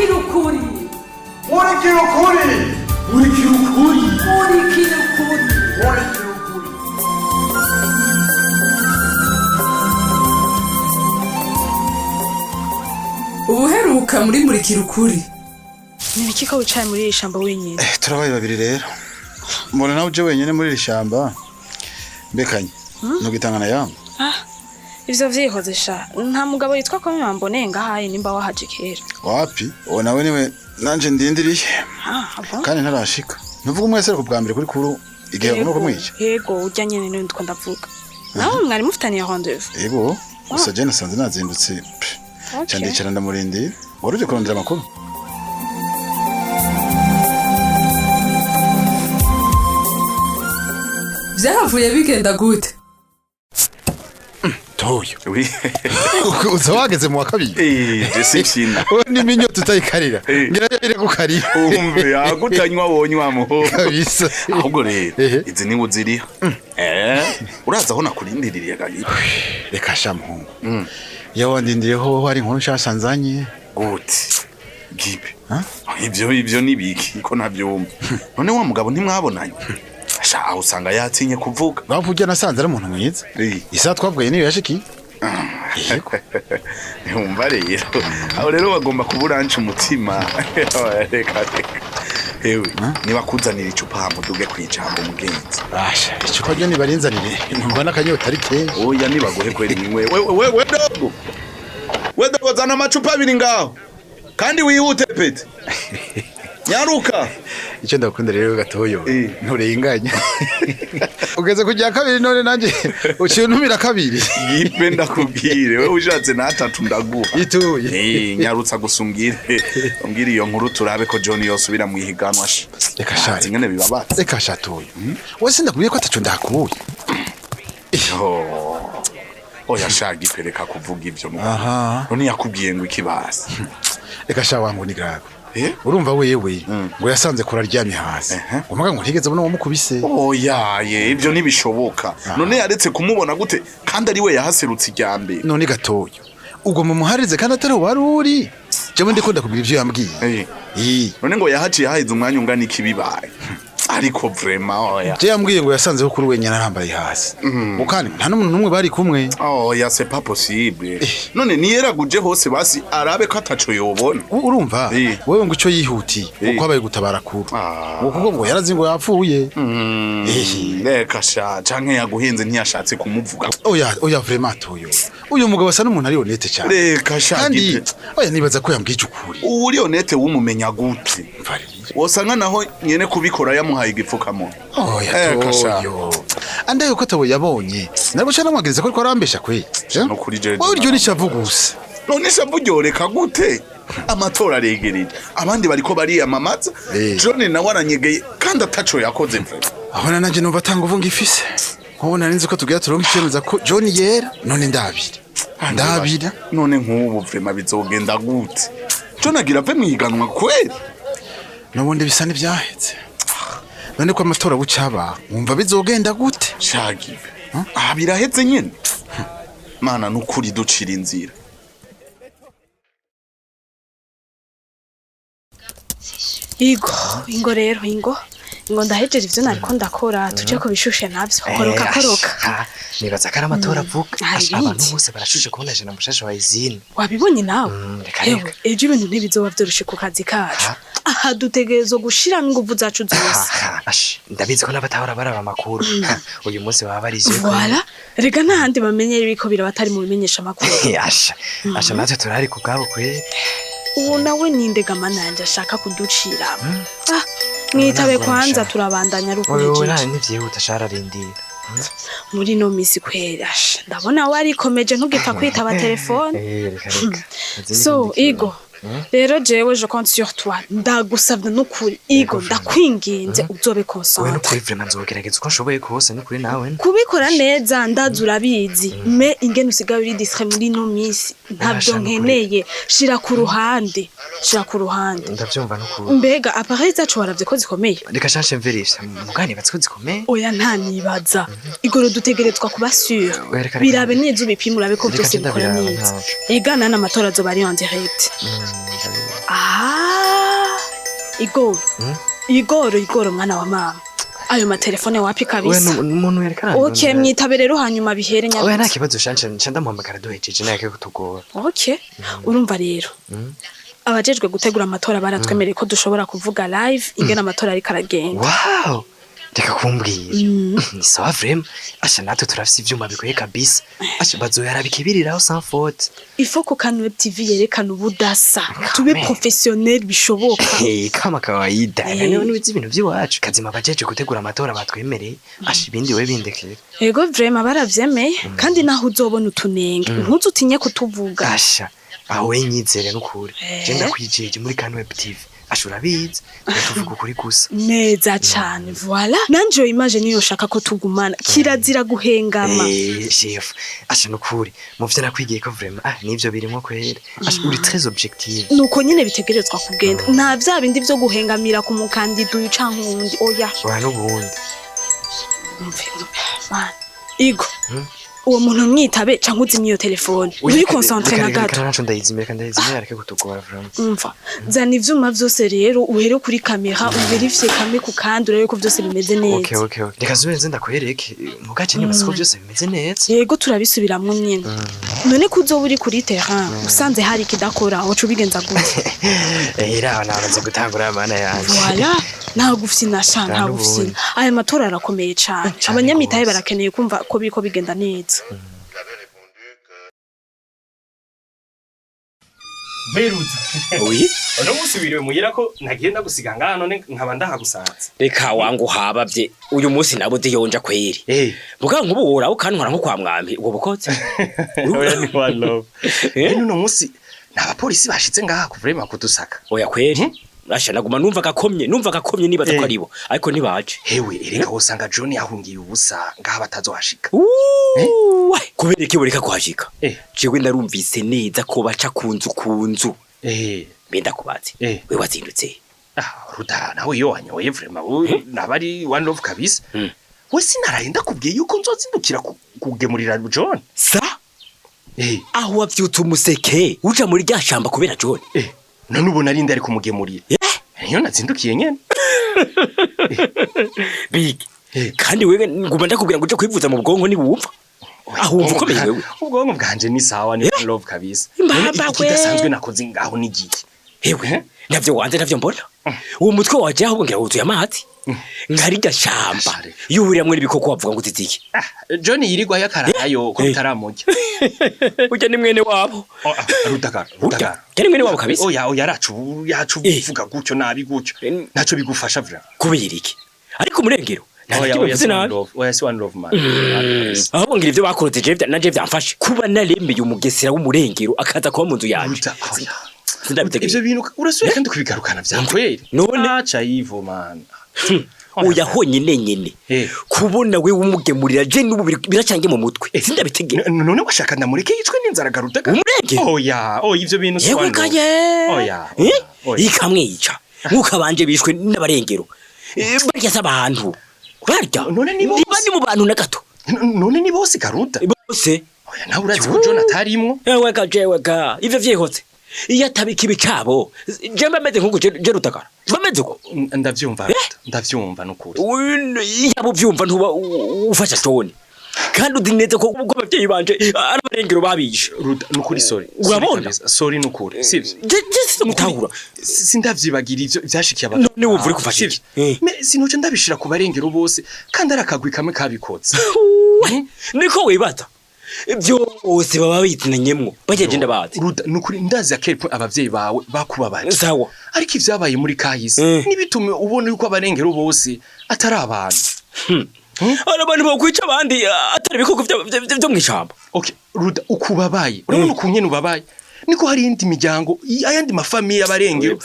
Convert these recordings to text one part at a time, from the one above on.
murikira ukuri murikira ukuri murikira ukuri murikira ukuri murikira ukuri. ubuheruka muri murikira ukuri ni iki ko wicaye muri iri shamba wenyine? Turabaye babiri rero. Mbona nawe uje wenyine muri iri shamba. Mbekanye. Ntugitangana yangu. Ivyo vyihoze sha. Nta mugabo yitwa ko mbone ngahaye nimba wahaje kera. Wapi? Uwo nawe niwe nanje ndindiriye. Abo. Kandi ntarashika. Ntuvuga umwese ko bwa mbere kuri kuru igihe nuko mwica. Yego urya nyene niwe ndiko ndavuga. Nawe mwari mufitaniye rendez-vous. Yego. Gusa je nasanze nazindutse. Cyandicara ndamurindi. Waruje kurondera amakuru. vyahavuye bigenda gute? Toyo. Oui. Uzawageze mu wakabiri. Je sinshina. Ni minyo tutayikarira. Ngira ire gukarira. Umve yagutanywa wonywa muho. Kabisa. Ahubwo rero izi ni uziriha. Uraza aho nakurindiriye gagiye. Reka shamuhungu. Yawandindiriyeho hari nkuru nshashanzanye. Gute. Gibe. Ivyo nibiki ko navyumva. None wa mugabo ntimwabonanye. Asha usanga yatinye kuvuga. Bavuga nasanze ari umuntu mwiza. Isa twavugaye niyo yashiki. Umva rero. Aho rero bagomba kuburanca umutima. Reka. Ewe niba kuzanira icupa hamuduge kwijambo mugenzi. Asha icupa ryo nibarinzanire. Numva nakanyota ari kenshi. Oya nibagohe kweli niwe. We dogo. We dogo zana amacupa abiri ngaho. Kandi wihute pete. Nyaruka. Icyo ndakunda rero gatoyo. Nturenganya. Ugeze kujya kabiri none nanje uciye ntumira kabiri. Gipe ndakubwire we ushatse na 3 ndaguha. Ituye. Nyarutsa gusungire. Umbwire iyo nkuru turabe ko John yosubira mu ihiganwa sha. Reka shari. Ngene bibabatse. Reka shatoyo. Wese ndakubwiye ko atacu ndakuye. Oya shagi pereka kuvuga ivyo no. None yakubwiye ngo ikibasi. Reka sha wangu ni grave. Urumva wewe ngo yasanze kuraryamye hasi. Umuga ngo ntigeze bona wamukubise. Oya ivyo nibishoboka. None yaretse kumubona gute kandi ari we yahaserutse iryambe. None gatoyo. Ubwo mu muharize kandi atari waruri. Je ndi kunda kubira ivyo yambwiye. None ngo yahaciye hahize umwanya ungana ikibibaye. Ariko vraiment oya. Je yambwiye ngo yasanze kuri wenyine arambaye hasi. Mukani nta n'umuntu numwe bari kumwe. Oya c'est pas possible. None niyeraguje hose basi arabe ko ataco yobona. Urumva? Wewe ngo ico yihuti uko abaye gutabara kuru. Ukuko ngo yarazi ngo yapfuye. Reka sha canke yaguhenze ntiyashatse kumuvuga. Oya vraiment toyo. Uyu mugabo asa n'umuntu ari honete cyane. Reka sha kandi oya nibaza ko yambwije ukuri. Uri honete wumumenya gute? Wosanga naho nyene kubikora yamuhaye igipfukamo. Oya toyo. Ande yuko tabo yabonye. Nabuca namwagiriza ko arambesha kwe. No kuri jeje. Uryo ni cyavugusa. None se mburyoreka gute? Amatora aregereje. Abandi bariko bariyamamaza. John nawe aranyegeye kandi ataco yakoze mve. Abona nanje numva tanga uvunga ifise. Nkubona ninzi ko tugira turonka icemeza ko John yera none ndabira. None nk'ubu vrema bizogenda gute? John agira ave mwiganwa kweli. Nubundi bisa n'ibyahetse. None ko amatora bucaba wumva bizogenda gute? Shagi. Birahetse nyene. Mana nukuri ducira inzira. Ingo rero ingo ndahejeje ivyo nariko ndakora tuje ko bishushe navyo koroka. Nibaza ko ari amatora avuga. Abantu bose barashushe kubona je na mushasha wa izini. Wabibonye nawe? Ejo ibintu ntibizoba vyoroshe ku kazi kacu. Aha dutegerezo gushira inguvu zacu zose. Ndabizi ko n'abatahora baraba amakuru. Uyu munsi baba barije. Voilà. Rega ntahandi bamenyera ibiko birabatari mu bimenyesha amakuru. Asha natwe turari ku bwabo kwe. Uwo nawe nindega mananje ashaka kuducira. Mwitabe kwanza turabandanya rukujeje. Oya nivyihuta shararindira. Muri no misi kwera. Ndabona warikomeje ntugipfa kwitaba telefone. Reka. So Igo. Rero jewe je compte sur toi. Ndagusabye nukuri Igo ndakwinginze uzobe concentré. Wewe nukuri vraiment nzogerageza uko nshoboye kose nukuri nawe. Kubikora neza ndazura bizi. Me ingene usigaye uri distrait muri no misi. Ntabyo nkeneye. Shira ku ruhande. Ndavyumva nukuri. Mbega appareil zacu waravye ko zikomeye. Reka chance verify. Mugani batsko zikomeye. Oya nta nibaza. Igoro dutegerezwa kuba sûr. Birabe neza ubipima urabe ko byose bikora neza. Igana n'amatora zo bari en direct. igoro mwana wa mama ayo matelefone wapi kabisa we umuntu yerekana okay mwitabe rero hanyuma bihere nyabyo oya nta kibazo shanje ndamuhamagara duhejeje nake kutugora okay urumva rero abajejwe gutegura amatora baratwemereye ko dushobora kuvuga live ingena amatora ari karagenda wow reka kumbwira ni sawa vraiment asha natwe turafise ivyuma bigoye kabisa asha bazoyarabikibiriraho sans faute ifo ko kan web tv yerekana ubudasa tube professionnel bishoboka kama kawaida none ubizi ibintu by'iwacu kazima bajeje gutegura amatora batwemereye asha ibindi we bindekera yego vraiment baravyemeye kandi naho uzobona utunenge ntuzutinye kutuvuga asha aho wenyizere n'ukuri je ndakwijeje muri kan web tv ashura bizi tuvuga ukuri gusa neza cyane voilà nanje image niyo shaka ko tugumana kirazira guhengama chef asha n'ukuri mu vyo nakwigiye ko vraiment nivyo birimo kwera asha uri très objective nuko nyine bitegerezwa kugenda nta bya bindi byo guhengamira ku mukandida uyu canke undi oya wa n'ubundi igo uwo muntu mwitabe canke uzimye iyo telefone uri concentre na gato kandi ndayizimira areke kutugora vraiment umva zana ivyuma vyose rero uhere kuri kamera uverifye kame ku kandi urebe ko vyose bimeze neza okay reka zubenze ndakwereke mugace ni basiko vyose bimeze neza yego turabisubiramwo nyine none kuzo uri kuri terrain usanze hari kidakora aho cubigenza gute era nabanze gutangura amana yanje voilà nta gufina nta gufina aya matora arakomeye cyane abanyamitaye barakeneye kumva ko biko bigenda neza Beruza. Oui. Ono musubiriwe mugira ko nagenda gusiga ngaha none nkaba ndahagusanze. Reka wangu habavye uyu munsi nabo ndiyonja kweri. Muga nkubu woraho kantwara nko kwa mwampi uwo bukotse. Oya ni one love. Uno munsi n'abapolisi bashitse ngaha kuvurema kudusaka. Oya kweri. Asha naguma numva gakomye nibaza ko aribo ariko nibaje. Hewe ereka wosanga John yahungiye ubusa ngaha batazohashika. Kubera iki bureka kuhashika? Jewe ndarumvise neza ko baca kunzu. Benda kubazi. We wazindutse. Ruda nawe yo wanyoye vraiment nabari one love kabisa. We sinaraye ndakubwiye yuko nzozindukira kugemurira John. Sa? Aho wavyutse umuseke uja muri rya shamba kubera John. None ubona ari ndari kumugemurira. Niyo nazindukiye nyene. Big. Kandi wewe nguma ndakubwira ngo uje kwivuza mu bwonko ni bumva. Aho umva ukomeye wewe. Ubwonko bwanje ni sawa ni love kabisa. Ikidasanzwe nakoze ngaho ni giki. Hewe navyo wanze navyo mbona. Uwo mutwe waje aho ngira wuzuye amazi. Ngari gashamba. Yuhuriramwe n'ibikoko wavuga ngo tiziki. John yirirwa yakarayo ko bitaramujya. Ujya ni mwene wabo. Rudagara. Cyane mwene wabo kabisa. Oya yacu vuga gucyo nabi gucyo. Naco bigufasha vra. Kubera iki? Ariko umurengero. Oya si one love man. Aho ngira ivyo bakoroze je nanje vyamfashe. Kuba naremeye umugesera w'umurengero akaza kuba mu nzu yanje. Ivyo bintu urasuye kandi kubigarukana vyakweri. None acha yivo man. Oya honyine nyene. Kubona we umugemurira je n'ubu biracange mu mutwe. Sindabitegera. None washaka ndamureke yicwe n'inzara garudaga. Umurengero. Oya ivyo bintu si one love. Oya. Ikamwica. Ukabanje bishwe n'abarengero. Barya z'abantu. Barya. None ni bose. Ni mu bantu na gato. None ni bose garuda. Bose. Oya nawe urazi ko John atarimwo. Jewe ga. Ivyo vyehotse. Iyo atabika ibicabo jemba meze nkuko je rutakara bameze ko ndavyumva nukuri yabo vyumva ntuba ufasha John kandi udineze ko abavyeyi banje arabarengero babishe nukuri sorry urabona sorry nukuri sivyo je mutahura sindavyibagira ivyo vyashikiye abantu none wumva uri kufasha me sinoje ndabishira ku barengero bose kandi arakagwi kamwe kabikotse niko wibaza byose baba bitinanyemwo bageje ndabazi nukuri ndazi akepo abavyeyi bawe bakubabaje sawa ariko ivyabaye muri kahise nibitume ubona yuko abarengero bose atari abantu abantu bakwica abandi atari bikoko byo mwishamba okay ruda ukubabaye urabona ukunyene ubabaye niko hari indi miryango ayandi mafamiye abarengero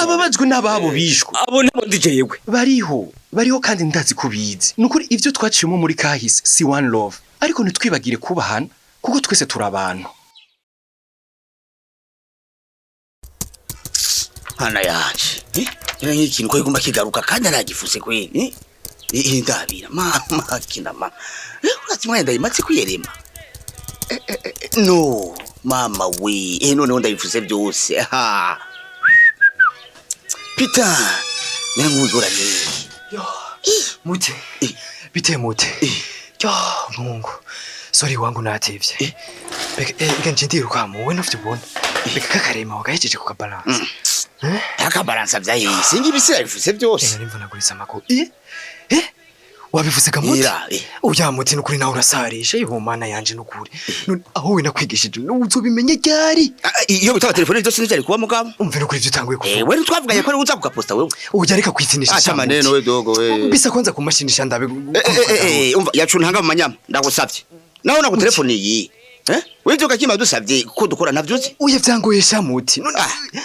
ababajwe n'ababo bishwe abo nabo ndijeyewe bariho kandi ndazi kubizi nukuri ivyo twaciyemo muri kahise si one love ariko nitwibagire kubahana kuko twese turabantu hana yaje nk'ikintu ko igomba kigaruka kandi aragifuse kwene ndabira mama kinama urati mwenda imatse kwiyerema no mama we none ndabivuze byose ha Peter nanguzora ni mute bite mute yo mungu sorry wangu nativye beka nje ndiruka mu we nufite ubona beka kakarema wagahejeje ku kabalance akabalance byaye singi bisirabivuze byose nimvana gurisa makuru wabivuze gamuti uya muti nukuri nawe urasarisha ihumana yanje nukuri aho we nakwigishije uzobimenye ryari iyo bitaba telefone byose nijari kuba mugabo umve nukuri ivyo utanguye kuvuga we ntwavuganye ko uza kugaposta wewe uja reka kwitinisha acha maneno we dogo we bisa kwanza kumashinisha ndabe umva yacu ntanga mu manyama ndagusavye naho naku telefone yi wewe ukakima dusavye ko dukora navyozi uye vyangoyesha muti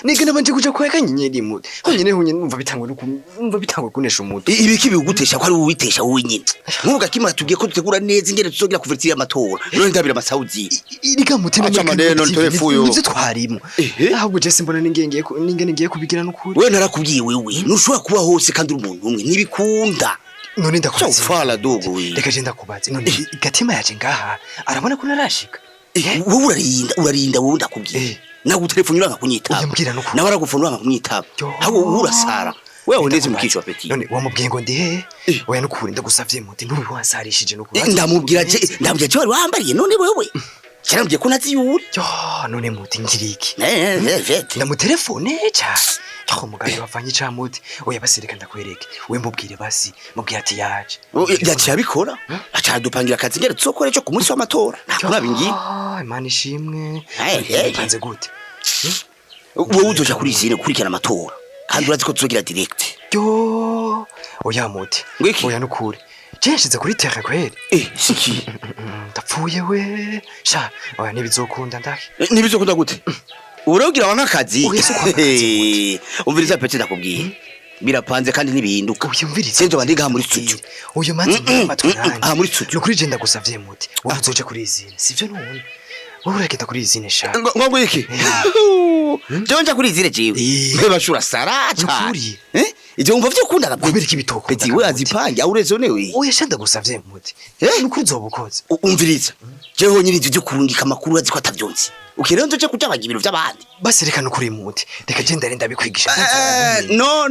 nige nabanje kuja kweka nyenyeri muti honyene numva bitangwe kunesha umuti ibiki bigutesha ko ari uwitesha wowe nyine nkuvuga kima tugiye ko dutegura neza ingene tuzogira kuvertira amatora none ndabira amasaudi iriga muti acha maneno ntorefuyo nivyo twarimo ahubwo je simbona n'ingene ngiye kubigira n'ukuri wewe narakubwiye wewe nushobora kuba hose kandi uri umuntu umwe nibikunda none ndakubaza fala dogo we reka je ndakubaza none gatima yaje ngaha arabona ko narashika wowe urarinda wowe ndakubwiye nagu telefone uranga kunyitaba uyambwira no nawe aragufona uranga kunyitaba ahubwo urasara wewe ndeze mukicwa peti none wamubwiye ngo ndihe oya nukuri ndagusavye muti ntubi wasarishije nukuri ndamubwira je wari wambariye none wewe cyarambye ko nazi yuri none muti ngiriki vete ndamutelefone cyane mugari wavanye camuti oya basireka ndakwereke we mubwire basi mubwire ati yaje yaciye abikora aca dupangira akazi ngere tuzokore cyo ku munsi w'amatora nabingi imana ishimwe panze gute wowe uzoja kuri izine gukurikirana amatora kandi urazi ko tuzogira direct oya muti oya nukuri jeshize kuri terre kweli siki ndapfuye we sha oya nibizokunda ndaki nibizokunda gute urogira wanka kazi umviriza pete ndakubwiye birapanze kandi nibihinduka uyumvirize senzo bandiga muri studio uyu manzi n'amatwanya muri studio nukuri je ndagusavye muti uzoje kuri izine sivyo none wowe urakita kuri izine sha ngo iki je nja kuri izine jewe beba shura saracha nukuri ivyo umva vyo kunda kubera ikibitoko peti we azipange aurezonewe oya sha ndagusavye muti nukuri uzobukoze umviriza je honyine ivyo kurungika makuru azi ko atavyonzi ukirendo nje kujabaga ibiro by'abandi basi reka nukuri muti reka je ndarinda bikwigisha no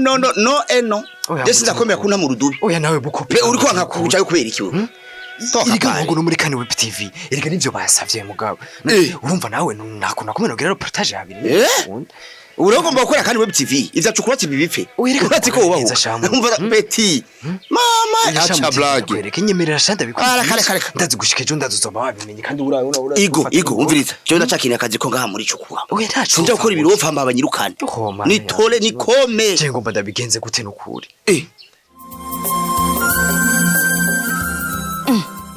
desi ndakomera kuna mu rudubi oya nawe bukope uri ko nkakuja kubera iki we iriga ngo no muri kane web tv iriga nivyo basavye mugabo urumva nawe nakuna kumena kugira reportage yabiri uragomba gukora kandi web tv izacukura TV bipfe urati ko ubaho umva beti mama acha blague kwereka inyemerera shanda bikora kare ndazi gushikeje ndazuzoba wabimenye kandi igo umviriza cyo ndacakina akazi ko ngaha muri cukura oya ntacu nje gukora ibiro mfamba abanyirukane nitole nikome je ngomba ndabigenze gute nukuri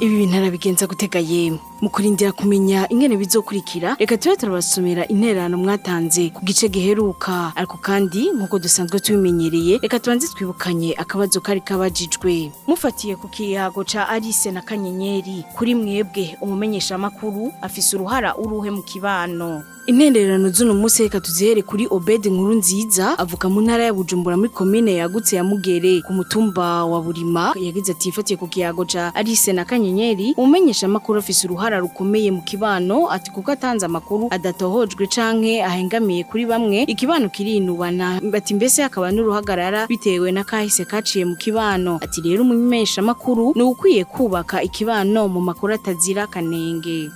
ibi bintu arabigenza gutega yemwe mukurindira kumenya ingene bizokurikira reka tube turabasomera intererano mwatanze ku gice giheruka ariko kandi nkuko dusanzwe tubimenyereye reka tubanze twibukanye akabazo kari kabajijwe mufatiye ku kiyago ca Alice na Kanyenyeri kuri mwebwe umumenyesha makuru afise uruhara uruhe mu kibano intererano z'uno munsi reka tuzihere kuri Obed nkuru nziza avuka mu ntara ya Bujumbura muri commune yagutse ya Mugere ku mutumba wa Burima yagize ati ifatiye ku kiyago ca Alice na Kanyenyeri umumenyesha makuru afise uruhara rukomeye mu kibano ati kuko atanze amakuru adatohojwe canke ahengamiye kuri bamwe ikibano kirinubana bati mbese akaba n'uruhagarara bitewe na kahise kaciye mu kibano ati rero umumenyesha makuru ni ukwiye kubaka ikibano mu makuru atazira kanenge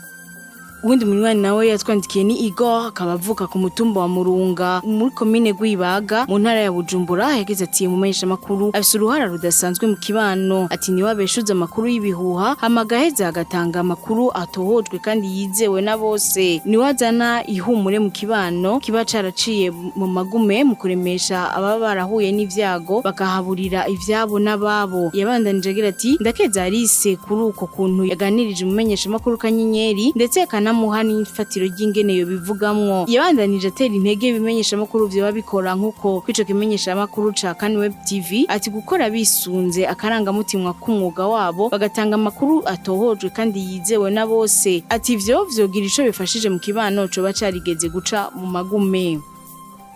ubundi munywanyi nawe yatwandikiye ni Igor akaba avuka ku mutumba wa Murunga muri commune Gwibaga mu ntara ya Bujumbura yagize ati umumenyesha makuru afise uruhara rudasanzwe mu kibano ati ni wabeshuza amakuru y'ibihuha amagaheza agatanga amakuru atohojwe kandi yizewe na bose ni wazana ihumure mu kibano kiba caraciye mu magume mu kuremesha ababa barahuye n'ivyago bakahaburira ivyabo n'ababo yabandanije agira ati ndakeza Alice kuri uko kuntu yaganirije umumenyesha makuru Kanyenyeri ndetse muhani ifatiro ry'ingene yo bivugamwo yabandanije atera intege bimenyesha makuru byo babikora nkuko kwico kimenyesha makuru ca Kan Web TV ati gukora bisunze akaranga mutimwa k'umwuga wabo bagatanga amakuru atohojwe kandi yizewe na bose ati ivyo vyogira ico bifashije mu kibano co bacarigeze guca mu magume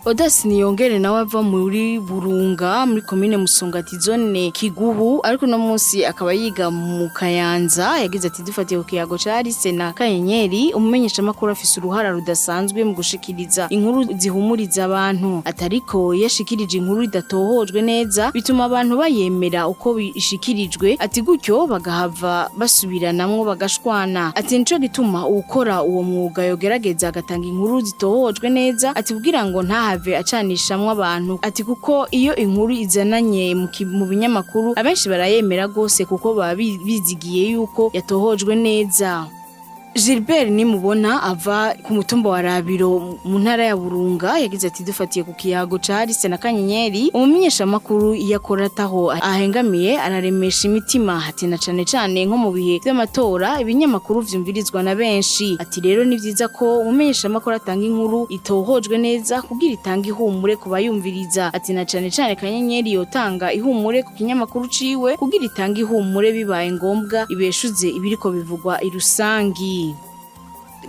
Odasi niyongere nawe ava muri Burunga muri commune Musongati zone Kigubu ariko no munsi akaba yiga mu Kayanza yagize ati dufatiye ku kiyago cari sena kanyenyeri umumenyesha makuru afise uruhara rudasanzwe mu gushikiriza inkuru zihumuriza abantu atariko yashikirije inkuru idatohojwe neza bituma abantu bayemera uko bishikirijwe ati gutyo bagahava basubiranamwo bagashwana ati nico gituma ukora uwo mwuga yogerageza agatanga inkuru zitohojwe neza ati kugira ngo ntahave acanishamwe abantu ati kuko iyo inkuru izananye mu binyamakuru abenshi barayemera gose kuko baba bizigiye yuko yatohojwe neza. Gilbert nimubona ava ku mutumba wa Rabiro mu ntara ya Burunga yagize ati dufatiye ku kiyago cari sena kanyenyeri umumenyesha makuru yakora taho ahengamiye araremesha imitima ati na cane nko mu bihe by'amatora ibinyamakuru vyumvirizwa na benshi ati rero ni vyiza ko umumenyesha makuru atanga inkuru itohojwe neza kugira itanga ihumure ku bayumviriza ati na cane kanyenyeri yotanga ihumure ku kinyamakuru ciwe kugira itanga ihumure bibaye ngombwa ibeshuze ibiriko bivugwa irusangi.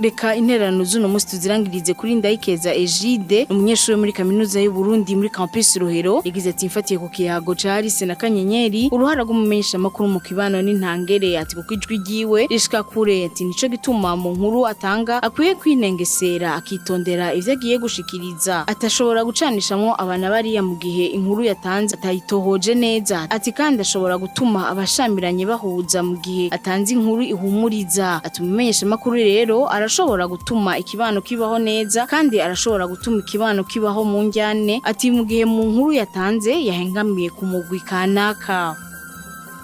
Reka intererano z'uno musi tuzirangirize kuri Ndayikeza Egide umunyeshuri muri kaminuza y'u Burundi muri campus Rohero yagize ati mfatiye ku kiyago cari sena kanyenyeri uruhara rw'umumenyesha makuru mu kibano n'intangere ati kuko ijwi ryiwe rishika kure ati nico gituma mu nkuru atanga akwiye kwinengesera akitondera ivyo agiye gushikiriza atashobora gucanishamwo abana bariya mu gihe inkuru yatanze atayitohoje neza ati kandi ashobora gutuma abashamiranye bahuza mu gihe atanze inkuru ihumuriza ati umumenyesha makuru rero arashobora gutuma ikibano kibaho neza kandi arashobora gutuma ikibano kibaho mu njyane ati mu gihe mu nkuru yatanze yahengamiye ku mugwi kanaka.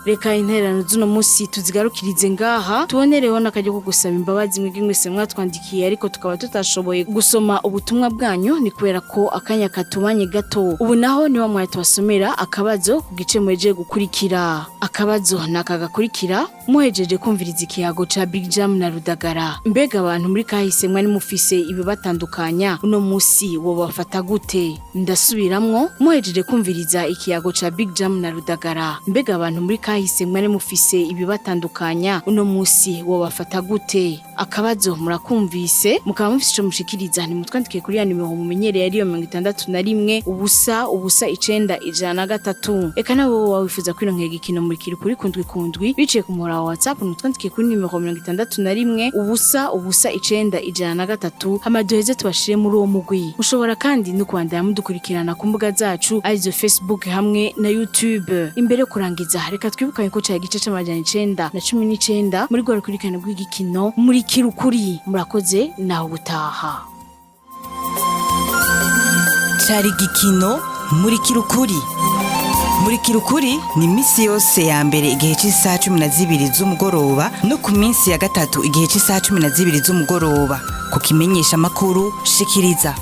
Reka intererano z'uno musi tuzigarukirize ngaha tubonereho n'akajyo ko gusaba imbabazi mwese mwatwandikiye ariko tukaba tutashoboye gusoma ubutumwa bwanyu ni kubera ko akanya katubanye gato ubu naho niwa mwaye tubasomera akabazo ku gice mweje gukurikira akabazo nakagakurikira muhejeje kumviriza ikiyago ca Big Jam na Rudagara mbega abantu muri kahise mwari mufise ibibatandukanya uno musi wo bafata gute ndasubiramwo muhejeje kumviriza ikiyago ca Big Jam na Rudagara mbega abantu muri kahise mwari mufise ibibatandukanya uno musi wo bafata gute akabazo murakumvise mukaba mufise ico mushikiriza nimutwandike kuri ya nimero mumenyereye ariyo 61 ubusa 9 eka nabo wawifuza kwironkera igikino muri kuri kundwi biciye ku muhora wa WhatsApp nimutwandike kuri nimero 61 ubusa 9 hama duheze tubashire muri uwo mugwi mushobora kandi no kwandara mudukurikirana ku mbuga zacu arizo Facebook hamwe na YouTube imbere kurangiza reka twibukanye ko cya gice c'amajana 9 na 19 muri gwa kurikirana bw'igikino murikira ukuri murakoze naho gutaha cari gikino murikira ukuri murikira ukuri ni misi yose ya mbere igihe cy'isaha 12 z'umugoroba no ku minsi ya gatatu igihe cy'isaha 12 z'umugoroba ku kimenyesha makuru shikiriza